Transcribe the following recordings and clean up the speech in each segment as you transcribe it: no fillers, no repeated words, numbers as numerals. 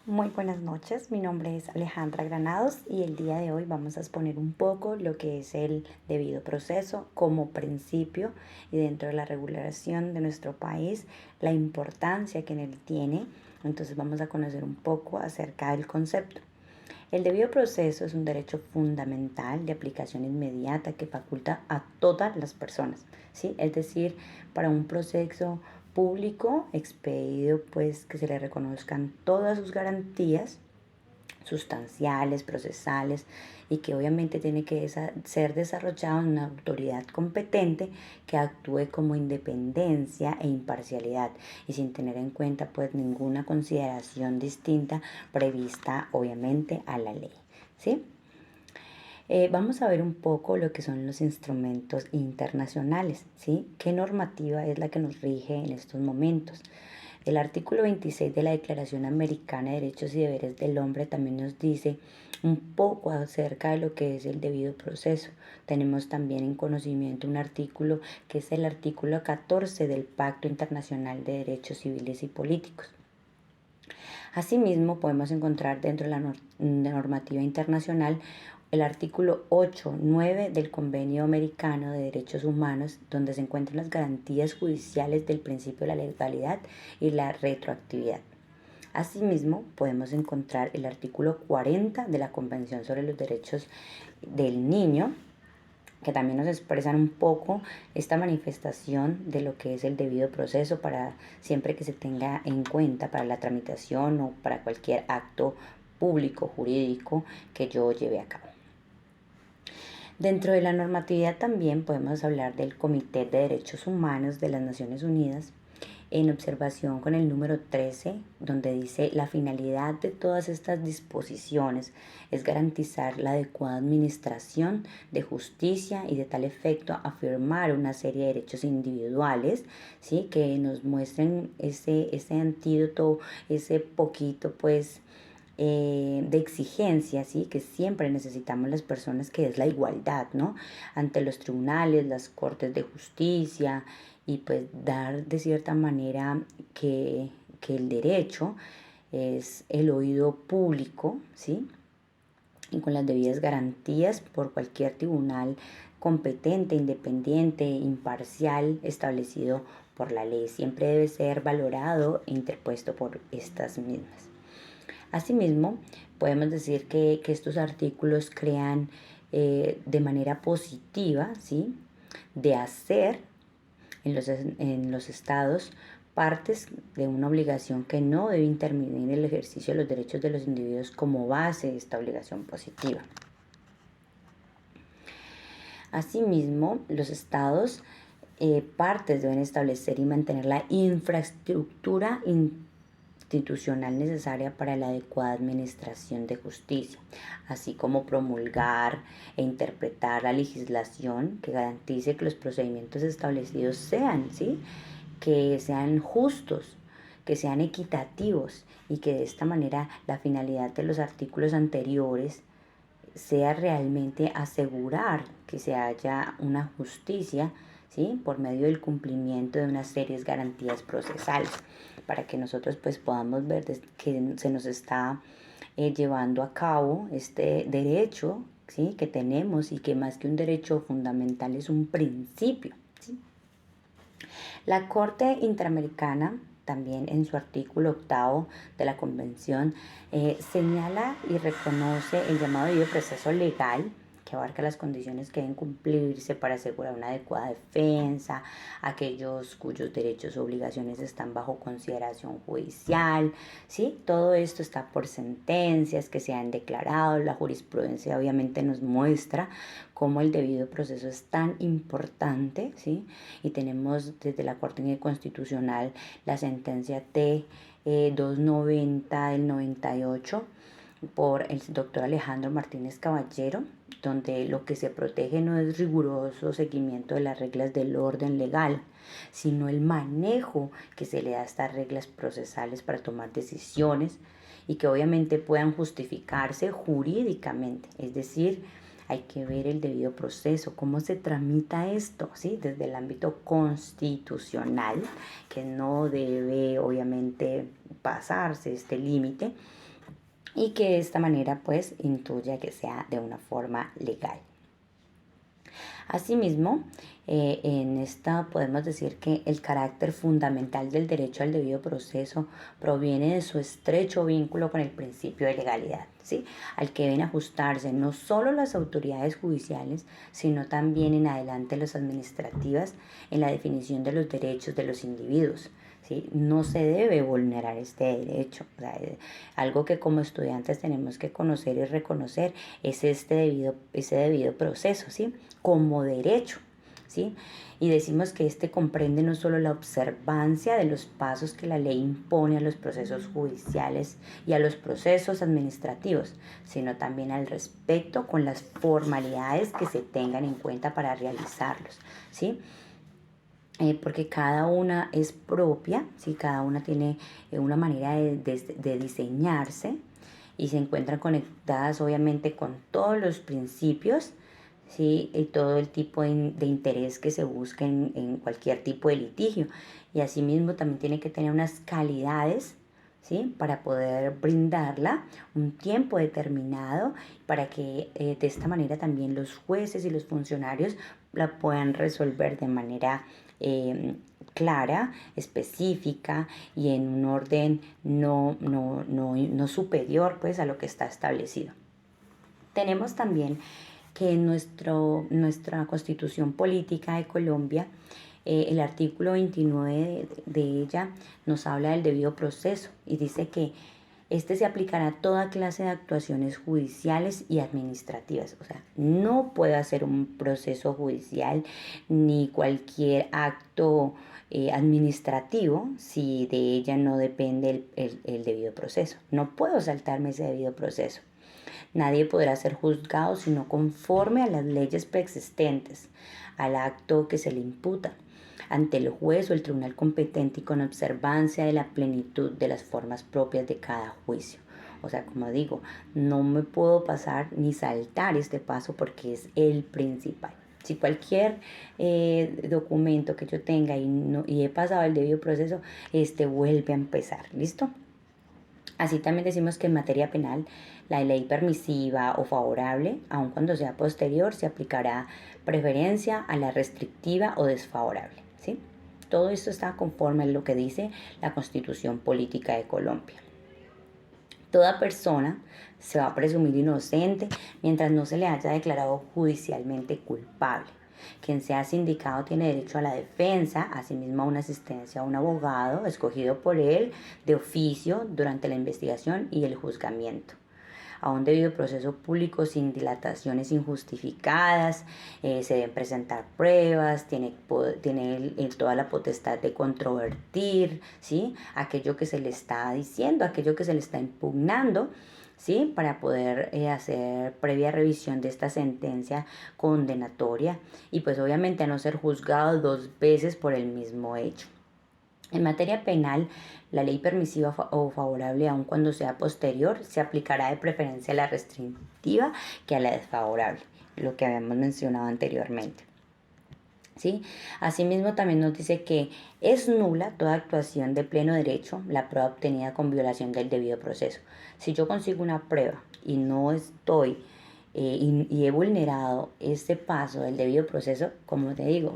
Muy buenas noches, mi nombre es Alejandra Granados y el día de hoy vamos a exponer un poco lo que es el debido proceso como principio y dentro de la regulación de nuestro país, la importancia que en él tiene. Entonces vamos a conocer un poco acerca del concepto. El debido proceso es un derecho fundamental de aplicación inmediata que faculta a todas las personas, ¿sí? Es decir, para un proceso público expedido, pues que se le reconozcan todas sus garantías sustanciales, procesales y que obviamente tiene que ser desarrollado en una autoridad competente que actúe como independencia e imparcialidad y sin tener en cuenta pues ninguna consideración distinta prevista obviamente a la ley, ¿sí? Vamos a ver un poco lo que son los instrumentos internacionales, ¿sí? ¿Qué normativa es la que nos rige en estos momentos? El artículo 26 de la Declaración Americana de Derechos y Deberes del Hombre también nos dice un poco acerca de lo que es el debido proceso. Tenemos también en conocimiento un artículo que es el artículo 14 del Pacto Internacional de Derechos Civiles y Políticos. Asimismo, podemos encontrar dentro de la normativa internacional el artículo 8.9 del Convenio Americano de Derechos Humanos, donde se encuentran las garantías judiciales del principio de la legalidad y la retroactividad. Asimismo, podemos encontrar el artículo 40 de la Convención sobre los Derechos del Niño, que también nos expresan un poco esta manifestación de lo que es el debido proceso para siempre que se tenga en cuenta para la tramitación o para cualquier acto público jurídico que yo lleve a cabo. Dentro de la normatividad también podemos hablar del Comité de Derechos Humanos de las Naciones Unidas, en observación con el número 13, donde dice la finalidad de todas estas disposiciones es garantizar la adecuada administración de justicia y de tal efecto afirmar una serie de derechos individuales, ¿sí? Que nos muestren ese antídoto, ese poquito pues de exigencia, ¿sí? Que siempre necesitamos las personas, que es la igualdad, ¿no? Ante los tribunales, las cortes de justicia y pues dar de cierta manera que el derecho es el oído público, ¿sí? Y con las debidas garantías por cualquier tribunal competente, independiente, imparcial, establecido por la ley. Siempre debe ser valorado e interpuesto por estas mismas. Asimismo, podemos decir que estos artículos crean de manera positiva, ¿sí? De hacer en los estados partes de una obligación que no debe intervenir en el ejercicio de los derechos de los individuos como base de esta obligación positiva. Asimismo, los estados partes deben establecer y mantener la infraestructura institucional necesaria para la adecuada administración de justicia, así como promulgar e interpretar la legislación que garantice que los procedimientos establecidos sean, ¿sí? Que sean justos, que sean equitativos y que de esta manera la finalidad de los artículos anteriores sea realmente asegurar que se haya una justicia, ¿sí? Por medio del cumplimiento de unas serias garantías procesales, para que nosotros pues podamos ver que se nos está llevando a cabo este derecho, ¿sí? Que tenemos y que más que un derecho fundamental es un principio, ¿sí? La Corte Interamericana también en su artículo 8 de la Convención señala y reconoce el llamado debido proceso legal, que abarca las condiciones que deben cumplirse para asegurar una adecuada defensa, aquellos cuyos derechos o obligaciones están bajo consideración judicial, ¿sí? Todo esto está por sentencias que se han declarado. La jurisprudencia obviamente nos muestra cómo el debido proceso es tan importante, ¿sí? Y tenemos desde la Corte Constitucional la sentencia T 290 del 98 por el doctor Alejandro Martínez Caballero, donde lo que se protege no es riguroso seguimiento de las reglas del orden legal, sino el manejo que se le da a estas reglas procesales para tomar decisiones y que obviamente puedan justificarse jurídicamente, es decir, hay que ver el debido proceso, cómo se tramita esto, ¿sí? Desde el ámbito constitucional, que no debe obviamente pasarse este límite, y que de esta manera pues intuya que sea de una forma legal. Asimismo, en esta podemos decir que el carácter fundamental del derecho al debido proceso proviene de su estrecho vínculo con el principio de legalidad, ¿sí? Al que deben ajustarse no solo las autoridades judiciales, sino también en adelante las administrativas en la definición de los derechos de los individuos. ¿Sí? No se debe vulnerar este derecho. O sea, algo que como estudiantes tenemos que conocer y reconocer es ese debido proceso, ¿sí? Como derecho, ¿sí? Y decimos que este comprende no solo la observancia de los pasos que la ley impone a los procesos judiciales y a los procesos administrativos, sino también al respecto con las formalidades que se tengan en cuenta para realizarlos, ¿sí? Porque cada una es propia, ¿sí? Cada una tiene una manera de diseñarse y se encuentran conectadas obviamente con todos los principios, ¿sí? Y todo el tipo de interés que se busca en cualquier tipo de litigio. Y asimismo también tiene que tener unas calidades, ¿sí? Para poder brindarla un tiempo determinado, para que de esta manera también los jueces y los funcionarios la puedan resolver de manera clara, específica y en un orden no superior pues a lo que está establecido. Tenemos también que en nuestra Constitución Política de Colombia, el artículo 29 de ella nos habla del debido proceso y dice que este se aplicará a toda clase de actuaciones judiciales y administrativas. O sea, no puede hacer un proceso judicial ni cualquier acto administrativo si de ella no depende el debido proceso. No puedo saltarme ese debido proceso. Nadie podrá ser juzgado sino conforme a las leyes preexistentes, al acto que se le imputa, ante el juez o el tribunal competente y con observancia de la plenitud de las formas propias de cada juicio. O sea, como digo, no me puedo pasar ni saltar este paso porque es el principal. Si cualquier documento que yo tenga y he pasado el debido proceso, vuelve a empezar. ¿Listo? Así también decimos que en materia penal la ley permisiva o favorable, aun cuando sea posterior, se aplicará preferencia a la restrictiva o desfavorable, ¿sí? Todo esto está conforme a lo que dice la Constitución Política de Colombia. Toda persona se va a presumir inocente mientras no se le haya declarado judicialmente culpable. Quien sea sindicado tiene derecho a la defensa, asimismo a una asistencia a un abogado escogido por él de oficio durante la investigación y el juzgamiento, a un debido proceso público sin dilataciones injustificadas, se deben presentar pruebas, tiene toda la potestad de controvertir, ¿sí? Aquello que se le está diciendo, aquello que se le está impugnando, ¿sí? Para poder hacer previa revisión de esta sentencia condenatoria y pues obviamente a no ser juzgado 2 veces por el mismo hecho. En materia penal, la ley permisiva o favorable, aun cuando sea posterior, se aplicará de preferencia a la restrictiva que a la desfavorable, lo que habíamos mencionado anteriormente. ¿Sí? Asimismo, también nos dice que es nula toda actuación de pleno derecho, la prueba obtenida con violación del debido proceso. Si yo consigo una prueba y no estoy y he vulnerado este paso del debido proceso, como te digo,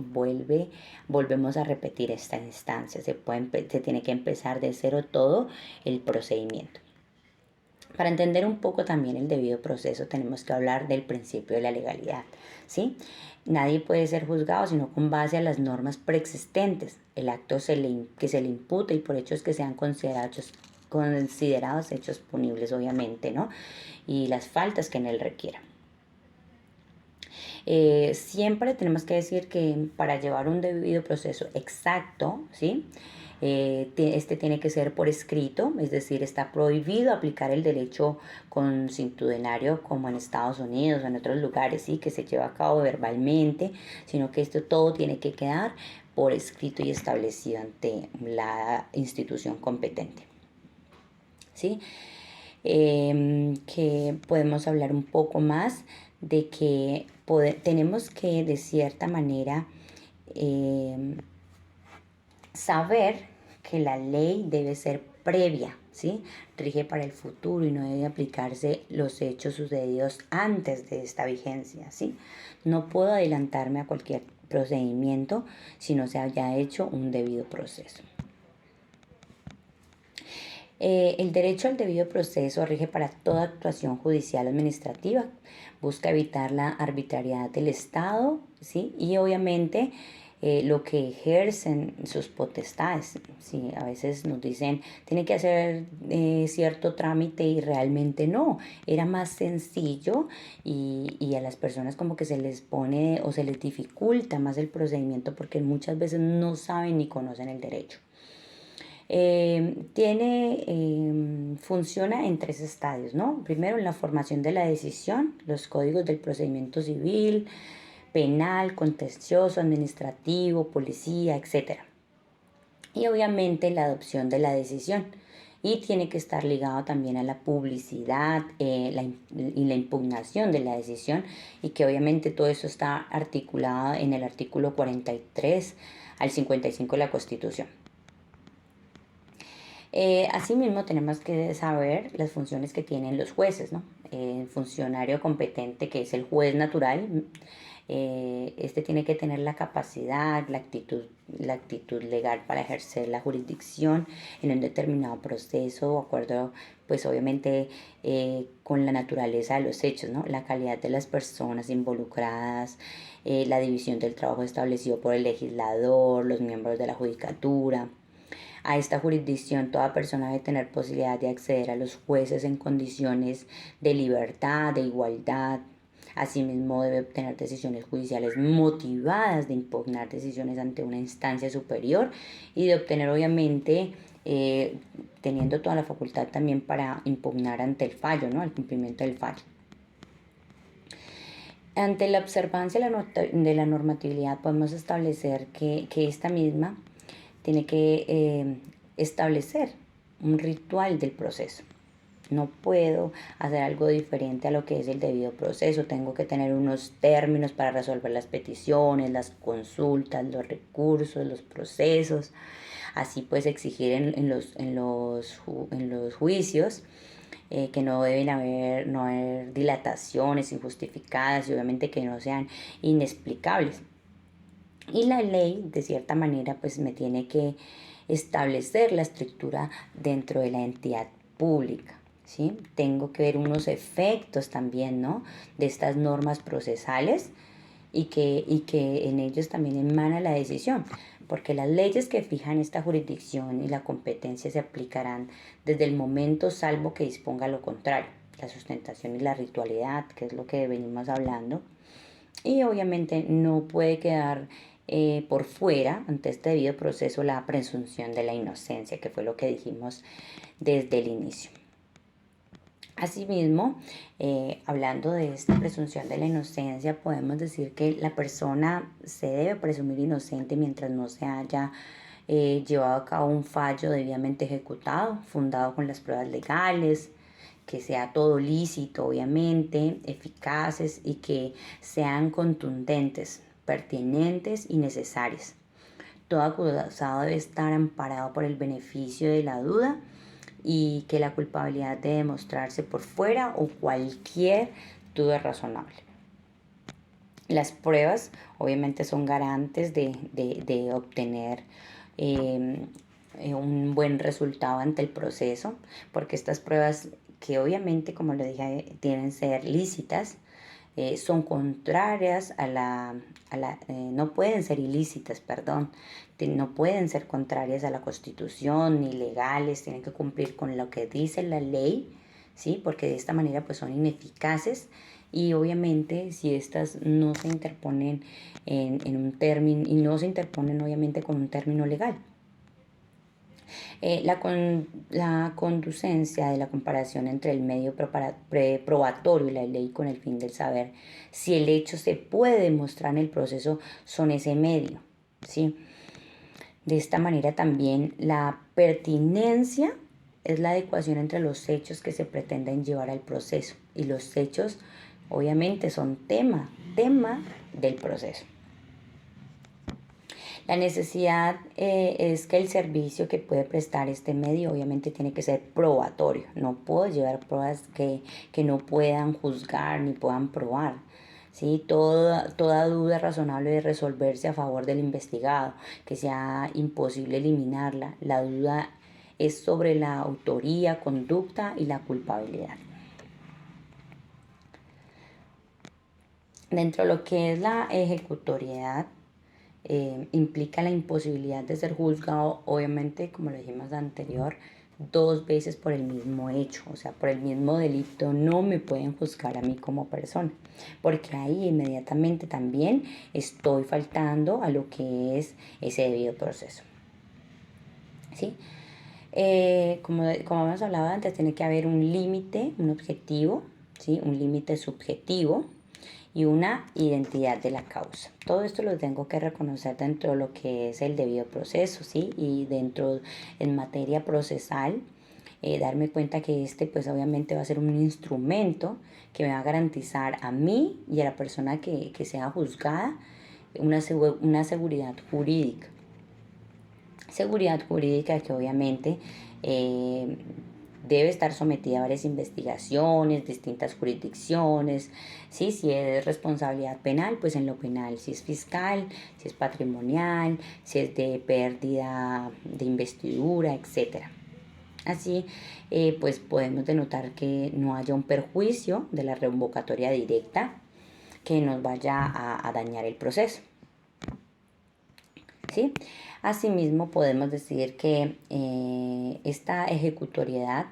volvemos a repetir esta instancia. Se tiene que empezar de cero todo el procedimiento. Para entender un poco también el debido proceso tenemos que hablar del principio de la legalidad, ¿sí? Nadie puede ser juzgado sino con base a las normas preexistentes, el acto que se le imputa y por hechos que sean considerados hechos punibles, obviamente, ¿no? Y las faltas que en él requieran. Siempre tenemos que decir que para llevar un debido proceso exacto, ¿sí? Este tiene que ser por escrito, es decir, está prohibido aplicar el derecho consuetudinario como en Estados Unidos o en otros lugares, ¿sí? Que se lleva a cabo verbalmente, sino que esto todo tiene que quedar por escrito y establecido ante la institución competente, ¿sí? Que podemos hablar un poco más de que tenemos que de cierta manera saber que la ley debe ser previa, ¿sí? Rige para el futuro y no debe aplicarse los hechos sucedidos antes de esta vigencia, ¿sí? No puedo adelantarme a cualquier procedimiento si no se haya hecho un debido proceso. El derecho al debido proceso rige para toda actuación judicial administrativa. Busca evitar la arbitrariedad del Estado, ¿sí? Y obviamente lo que ejercen sus potestades. ¿Sí? A veces nos dicen, tiene que hacer cierto trámite y realmente no. Era más sencillo y a las personas como que se les pone o se les dificulta más el procedimiento porque muchas veces no saben ni conocen el derecho. Funciona en 3 estadios, ¿no? Primero, en la formación de la decisión, los códigos del procedimiento civil, penal, contencioso, administrativo, policía, etc. Y obviamente la adopción de la decisión. Y tiene que estar ligado también a la publicidad y la impugnación de la decisión, y que obviamente todo eso está articulado en el artículo 43 al 55 de la Constitución. Asimismo, tenemos que saber las funciones que tienen los jueces, ¿no? El funcionario competente, que es el juez natural, este tiene que tener la capacidad, la actitud legal para ejercer la jurisdicción en un determinado proceso, de acuerdo, pues obviamente con la naturaleza de los hechos, ¿no? La calidad de las personas involucradas, la división del trabajo establecido por el legislador, los miembros de la judicatura. A esta jurisdicción toda persona debe tener posibilidad de acceder a los jueces en condiciones de libertad, de igualdad. Asimismo debe obtener decisiones judiciales motivadas, de impugnar decisiones ante una instancia superior y de obtener obviamente teniendo toda la facultad también para impugnar ante el fallo, ¿no? El cumplimiento del fallo. Ante la observancia de la normatividad podemos establecer que esta misma tiene que establecer un ritual del proceso. No puedo hacer algo diferente a lo que es el debido proceso. Tengo que tener unos términos para resolver las peticiones, las consultas, los recursos, los procesos. Así pues exigir en los juicios que no deben haber dilataciones injustificadas y obviamente que no sean inexplicables. Y la ley, de cierta manera, pues me tiene que establecer la estructura dentro de la entidad pública, ¿sí? Tengo que ver unos efectos también, ¿no? De estas normas procesales y que en ellos también emana la decisión, porque las leyes que fijan esta jurisdicción y la competencia se aplicarán desde el momento salvo que disponga lo contrario, la sustentación y la ritualidad, que es lo que venimos hablando. Y obviamente no puede quedar por fuera, ante este debido proceso, la presunción de la inocencia, que fue lo que dijimos desde el inicio. Asimismo, hablando de esta presunción de la inocencia, podemos decir que la persona se debe presumir inocente mientras no se haya llevado a cabo un fallo debidamente ejecutado, fundado con las pruebas legales, que sea todo lícito, obviamente, eficaces y que sean contundentes, pertinentes y necesarias. Todo acusado debe estar amparado por el beneficio de la duda y que la culpabilidad debe demostrarse por fuera o cualquier duda razonable. Las pruebas obviamente son garantes de obtener un buen resultado ante el proceso, porque estas pruebas, que obviamente, como lo dije, tienen que ser lícitas, son contrarias no pueden ser ilícitas, perdón, no pueden ser contrarias a la Constitución ni legales, tienen que cumplir con lo que dice la ley, ¿sí? Porque de esta manera pues son ineficaces y obviamente si estas no se interponen en un término y no se interponen obviamente con un término legal. La conducencia de la comparación entre el medio probatorio y la ley con el fin de saber si el hecho se puede demostrar en el proceso son ese medio, ¿sí? De esta manera también la pertinencia es la adecuación entre los hechos que se pretenden llevar al proceso y los hechos obviamente son tema del proceso. La necesidad es que el servicio que puede prestar este medio obviamente tiene que ser probatorio. No puedo llevar pruebas que no puedan juzgar ni puedan probar. ¿Sí? Toda duda razonable de resolverse a favor del investigado, que sea imposible eliminarla. La duda es sobre la autoría, conducta y la culpabilidad. Dentro de lo que es la ejecutoriedad, implica la imposibilidad de ser juzgado, obviamente, como lo dijimos anterior, 2 veces por el mismo hecho, o sea, por el mismo delito no me pueden juzgar a mí como persona, porque ahí inmediatamente también estoy faltando a lo que es ese debido proceso. ¿Sí? Como hemos hablado antes, tiene que haber un límite, un objetivo, ¿sí? Un límite subjetivo y una identidad de la causa. Todo esto lo tengo que reconocer dentro de lo que es el debido proceso, ¿sí? Y dentro, en materia procesal, darme cuenta que pues obviamente va a ser un instrumento que me va a garantizar a mí y a la persona que sea juzgada una seguridad jurídica. Seguridad jurídica que obviamente debe estar sometida a varias investigaciones, distintas jurisdicciones, ¿sí? Si es responsabilidad penal, pues en lo penal, si es fiscal, si es patrimonial, si es de pérdida de investidura, etc. Así, pues podemos denotar que no haya un perjuicio de la revocatoria directa que nos vaya a dañar el proceso. ¿Sí? Asimismo, podemos decir que esta ejecutoriedad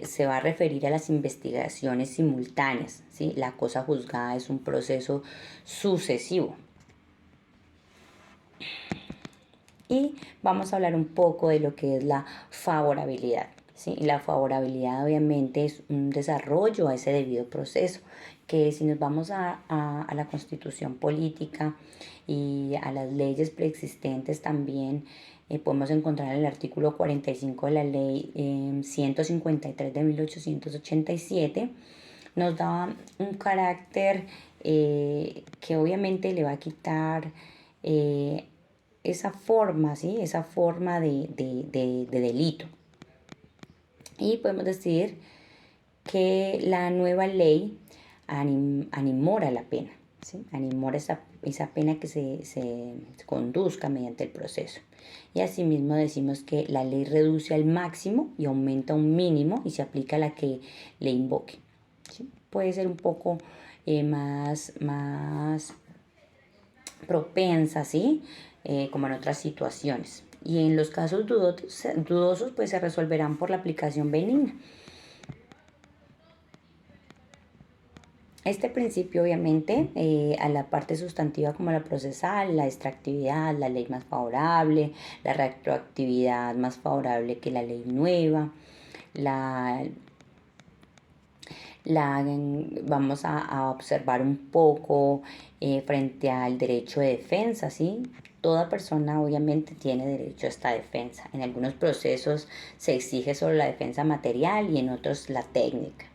se va a referir a las investigaciones simultáneas, ¿sí? La cosa juzgada es un proceso sucesivo. Y vamos a hablar un poco de lo que es la favorabilidad. ¿Sí? La favorabilidad obviamente es un desarrollo a ese debido proceso, que si nos vamos a la constitución política y a las leyes preexistentes también, podemos encontrar en el artículo 45 de la ley 153 de 1887, nos da un carácter que obviamente le va a quitar esa forma, ¿sí? Esa forma de delito. Y podemos decir que la nueva ley animora la pena, ¿sí? Animora esa pena que se conduzca mediante el proceso. Y asimismo decimos que la ley reduce al máximo y aumenta a un mínimo y se aplica a la que le invoque, ¿sí? Puede ser un poco más propensa, ¿sí? Como en otras situaciones. Y en los casos dudosos, pues se resolverán por la aplicación benigna. Este principio, obviamente, a la parte sustantiva como la procesal, la extractividad, la ley más favorable, la retroactividad más favorable que la ley nueva, vamos a observar un poco frente al derecho de defensa, ¿sí? Toda persona obviamente tiene derecho a esta defensa. En algunos procesos se exige solo la defensa material y en otros la técnica.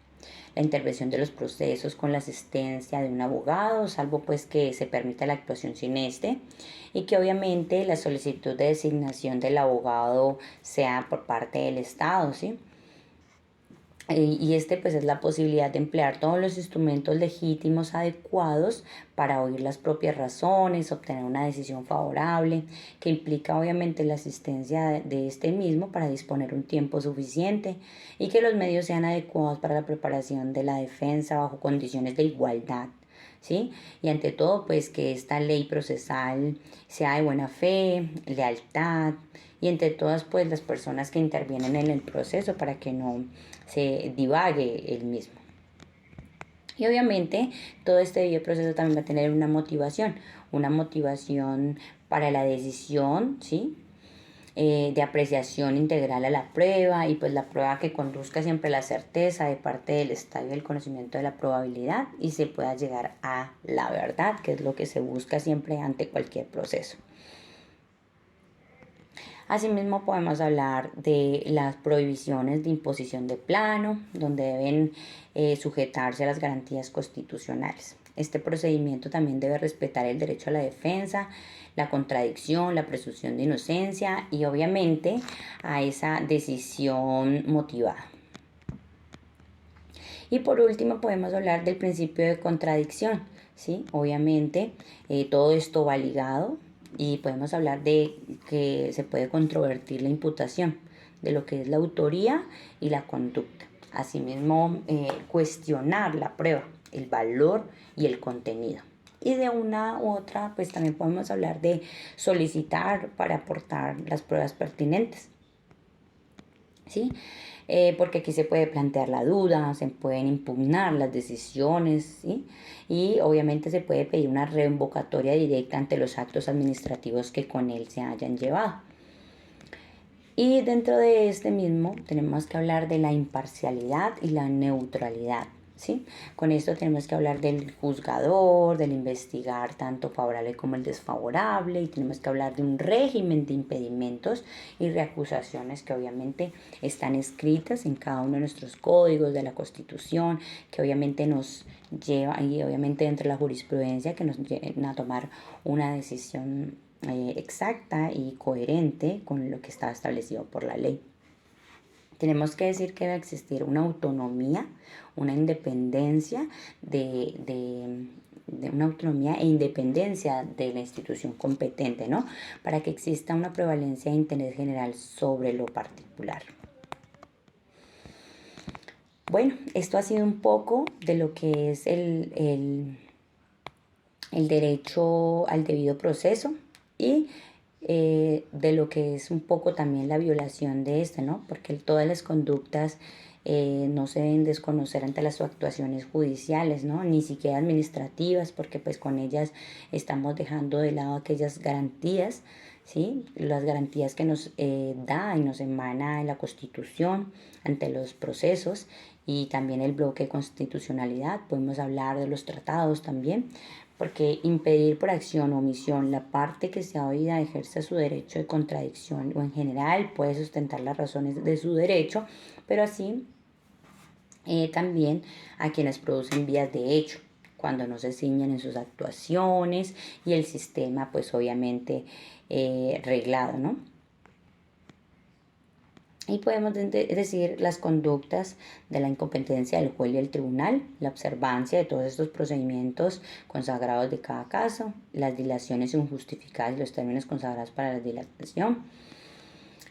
La intervención de los procesos con la asistencia de un abogado, salvo pues que se permita la actuación sin este, y que obviamente la solicitud de designación del abogado sea por parte del Estado, ¿sí? Y pues es la posibilidad de emplear todos los instrumentos legítimos adecuados para oír las propias razones, obtener una decisión favorable, que implica obviamente la asistencia de este mismo para disponer un tiempo suficiente y que los medios sean adecuados para la preparación de la defensa bajo condiciones de igualdad, ¿sí? Y ante todo, pues que esta ley procesal sea de buena fe, lealtad, y entre todas pues las personas que intervienen en el proceso para que no se divague el mismo. Y obviamente todo este debido proceso también va a tener una motivación para la decisión, ¿sí? De apreciación integral a la prueba y pues la prueba que conduzca siempre a la certeza de parte del estadio del conocimiento de la probabilidad y se pueda llegar a la verdad, que es lo que se busca siempre ante cualquier proceso. Asimismo podemos hablar de las prohibiciones de imposición de plano, donde deben sujetarse a las garantías constitucionales. Este procedimiento también debe respetar el derecho a la defensa, la contradicción, la presunción de inocencia y obviamente a esa decisión motivada. Y por último podemos hablar del principio de contradicción, ¿sí? Obviamente todo esto va ligado y podemos hablar de que se puede controvertir la imputación de lo que es la autoría y la conducta. Asimismo, cuestionar la prueba, el valor y el contenido. Y de una u otra, pues también podemos hablar de solicitar para aportar las pruebas pertinentes, ¿sí? Porque aquí se puede plantear la duda, se pueden impugnar las decisiones, ¿sí? Y obviamente se puede pedir una revocatoria directa ante los actos administrativos que con él se hayan llevado. Y dentro de este mismo tenemos que hablar de la imparcialidad y la neutralidad, ¿sí? Con esto tenemos que hablar del juzgador, del investigar tanto favorable como el desfavorable, y tenemos que hablar de un régimen de impedimentos y reacusaciones que obviamente están escritas en cada uno de nuestros códigos de la Constitución, que obviamente nos lleva, y obviamente dentro de la jurisprudencia, que nos llevan a tomar una decisión exacta y coherente con lo que está establecido por la ley. Tenemos que decir que debe existir una autonomía, una independencia de una autonomía e independencia de la institución competente, ¿no? Para que exista una prevalencia de interés general sobre lo particular. Bueno, esto ha sido un poco de lo que es el derecho al debido proceso y de lo que es un poco también la violación de este, ¿no? Porque todas las conductas no se deben desconocer ante las actuaciones judiciales, ¿no? Ni siquiera administrativas, porque pues con ellas estamos dejando de lado aquellas garantías, ¿sí? Las garantías que nos da y nos emana la Constitución ante los procesos y también el bloque de constitucionalidad. Podemos hablar de los tratados también, porque impedir por acción o omisión la parte que sea oída ejerce su derecho de contradicción o en general puede sustentar las razones de su derecho, pero así también a quienes producen vías de hecho, cuando no se ciñen en sus actuaciones y el sistema pues obviamente reglado, ¿no? Y podemos decir las conductas de la incompetencia del juez y el tribunal, la observancia de todos estos procedimientos consagrados de cada caso, las dilaciones injustificadas y los términos consagrados para la dilatación,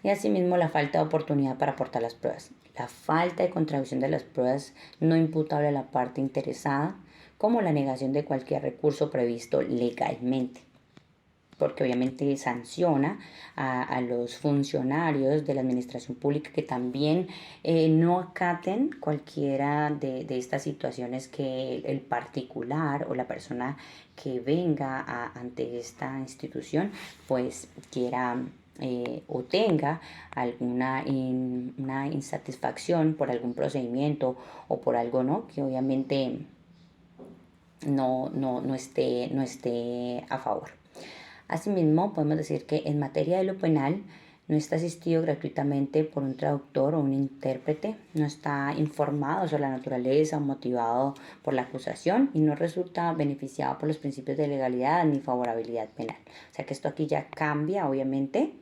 y asimismo la falta de oportunidad para aportar las pruebas, la falta de contradicción de las pruebas no imputable a la parte interesada, como la negación de cualquier recurso previsto legalmente, porque obviamente sanciona a los funcionarios de la administración pública que también no acaten cualquiera de estas situaciones que el particular o la persona que venga ante esta institución pues quiera o tenga alguna una insatisfacción por algún procedimiento o por algo, ¿no? Que obviamente no esté a favor. Asimismo, podemos decir que en materia de lo penal no está asistido gratuitamente por un traductor o un intérprete, no está informado sobre la naturaleza o motivado por la acusación y no resulta beneficiado por los principios de legalidad ni favorabilidad penal. O sea que esto aquí ya cambia, obviamente,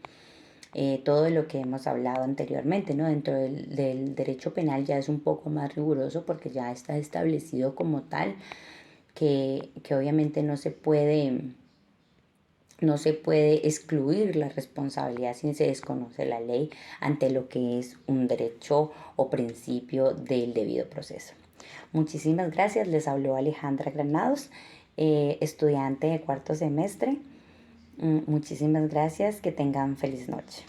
todo de lo que hemos hablado anteriormente, ¿no? Dentro del derecho penal ya es un poco más riguroso porque ya está establecido como tal que obviamente no se puede excluir la responsabilidad si se desconoce la ley ante lo que es un derecho o principio del debido proceso. Muchísimas gracias. Les habló Alejandra Granados, estudiante de cuarto semestre. Muchísimas gracias. Que tengan feliz noche.